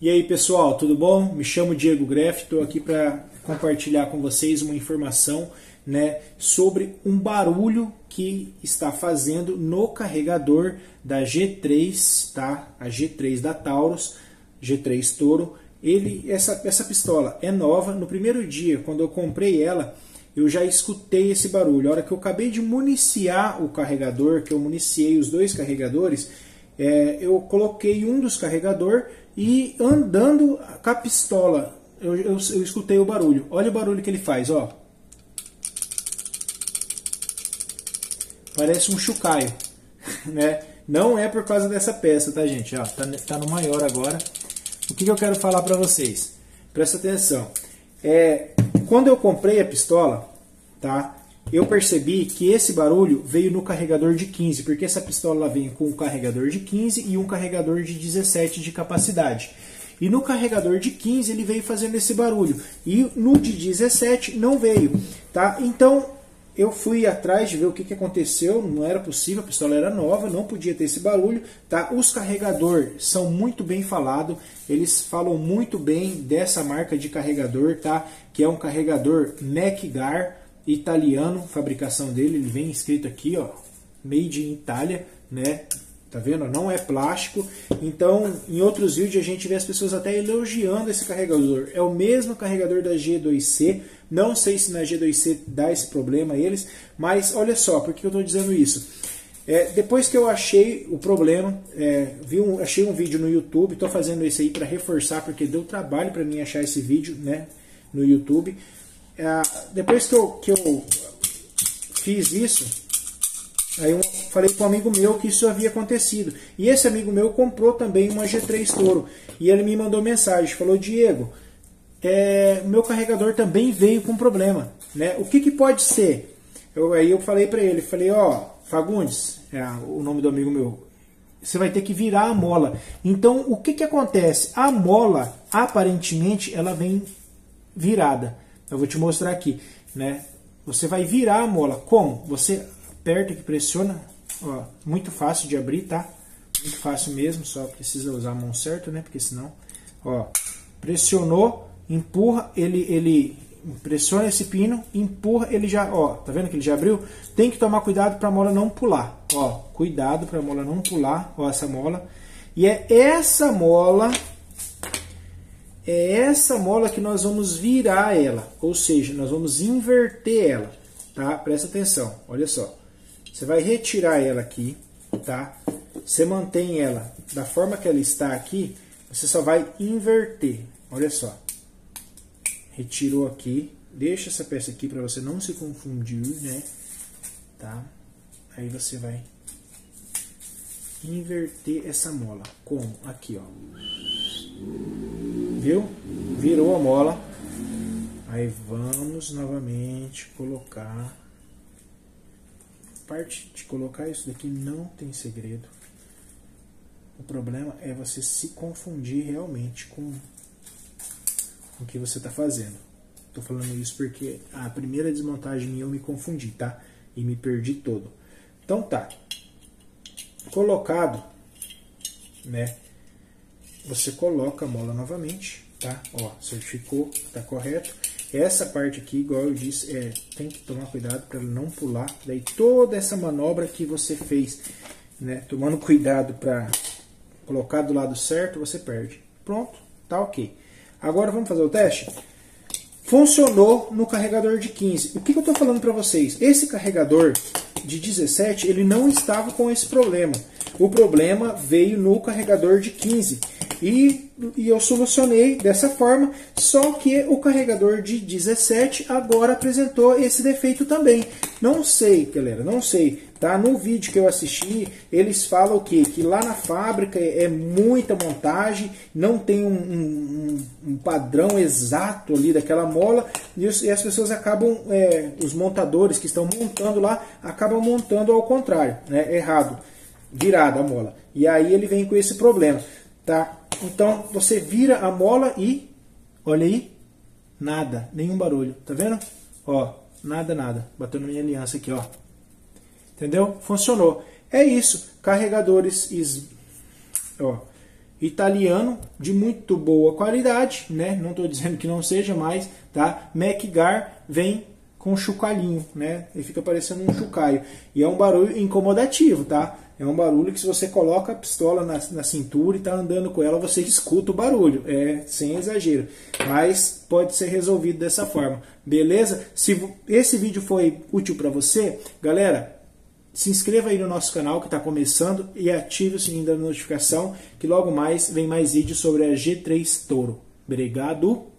E aí pessoal, tudo bom? Me chamo Diego Greff, estou aqui para compartilhar com vocês uma informação, sobre um barulho que está fazendo no carregador da G3, tá? A G3 da Taurus, G3 Toro. Essa pistola é nova. No primeiro dia, quando eu comprei ela, eu já escutei esse barulho. A hora que eu acabei de municiar o carregador, que eu municiei os dois carregadores, eu coloquei um dos carregadores e andando com a pistola, eu escutei o barulho. Olha o barulho que ele faz, ó. Parece um chocalho, né? Não é por causa dessa peça, tá, gente? Ó, tá no maior agora. O que eu quero falar para vocês? Presta atenção. Quando eu comprei a pistola, tá? Eu percebi que esse barulho veio no carregador de 15, porque essa pistola vem com um carregador de 15 e um carregador de 17 de capacidade. E no carregador de 15 ele veio fazendo esse barulho, e no de 17 não veio, tá? Então eu fui atrás de ver o que aconteceu. Não era possível, a pistola era nova, não podia ter esse barulho, tá? Os carregadores são muito bem falados, eles falam muito bem dessa marca de carregador, tá? Que é um carregador Necgar italiano, fabricação dele, ele vem escrito aqui, ó, Made in Italia, né? Tá vendo? Não é plástico. Então, em outros vídeos a gente vê as pessoas até elogiando esse carregador. É o mesmo carregador da G2C. Não sei se na G2C dá esse problema a eles, mas olha só, por que eu estou dizendo isso? Depois que eu achei o problema, achei um vídeo no YouTube, estou fazendo esse aí para reforçar, porque deu trabalho para mim achar esse vídeo, né, no YouTube. Depois que eu fiz isso, aí eu falei para um amigo meu que isso havia acontecido. E esse amigo meu comprou também uma G3 Toro. E ele me mandou mensagem, falou: Diego, meu carregador também veio com problema, né? O que pode ser? Aí eu falei para ele, ó, Fagundes, o nome do amigo meu, você vai ter que virar a mola. Então o que acontece? A mola, aparentemente, ela vem virada. Eu vou te mostrar aqui, né? Você vai virar a mola. Como? Você aperta e pressiona, ó, muito fácil de abrir, tá? Muito fácil mesmo, só precisa usar a mão certa, né? Porque senão, ó, pressionou, empurra, ele pressiona esse pino, empurra, ele já, ó, tá vendo que ele já abriu? Tem que tomar cuidado para a mola não pular, ó, cuidado para a mola não pular, ó, essa mola. E é essa mola que nós vamos virar ela, ou seja, nós vamos inverter ela, tá? Presta atenção, olha só. Você vai retirar ela aqui, tá? Você mantém ela da forma que ela está aqui, você só vai inverter, olha só. Retirou aqui, deixa essa peça aqui para você não se confundir, né? Tá? Aí você vai inverter essa mola, como? Aqui, ó. Viu? Virou a mola. Aí vamos novamente colocar. A parte de colocar isso daqui não tem segredo. O problema é você se confundir realmente com o que você está fazendo. Estou falando isso porque a primeira desmontagem eu me confundi, tá? E me perdi todo. Então tá. Colocado, né? Você coloca a mola novamente, tá? Ó, certificou, tá correto. Essa parte aqui, igual eu disse, tem que tomar cuidado para ela não pular. Daí toda essa manobra que você fez, né, tomando cuidado para colocar do lado certo, você perde. Pronto, tá ok. Agora vamos fazer o teste? Funcionou no carregador de 15. O que eu estou falando para vocês? Esse carregador de 17, ele não estava com esse problema. O problema veio no carregador de 15. E eu solucionei dessa forma, só que o carregador de 17 agora apresentou esse defeito também. Não sei, galera, não sei. Tá? No vídeo que eu assisti, eles falam o quê? Que lá na fábrica é muita montagem, não tem um padrão exato ali daquela mola, e as pessoas acabam, os montadores que estão montando lá, acabam montando ao contrário, né? Errado, virada a mola. E aí ele vem com esse problema, tá? Então você vira a mola e, olha aí, nada, nenhum barulho, tá vendo? Ó, nada, bateu na minha aliança aqui, ó. Entendeu? Funcionou. É isso. Carregadores, ó, italiano, de muito boa qualidade, né? Não estou dizendo que não seja mais, tá? MacGar vem com chocalhinho, né? Ele fica parecendo um chocalho. E é um barulho incomodativo, tá? É um barulho que se você coloca a pistola na cintura e tá andando com ela, você escuta o barulho. É sem exagero. Mas pode ser resolvido dessa forma. Beleza? Se esse vídeo foi útil para você, galera, se inscreva aí no nosso canal que está começando e ative o sininho da notificação, que logo mais vem mais vídeos sobre a G3 Toro. Obrigado!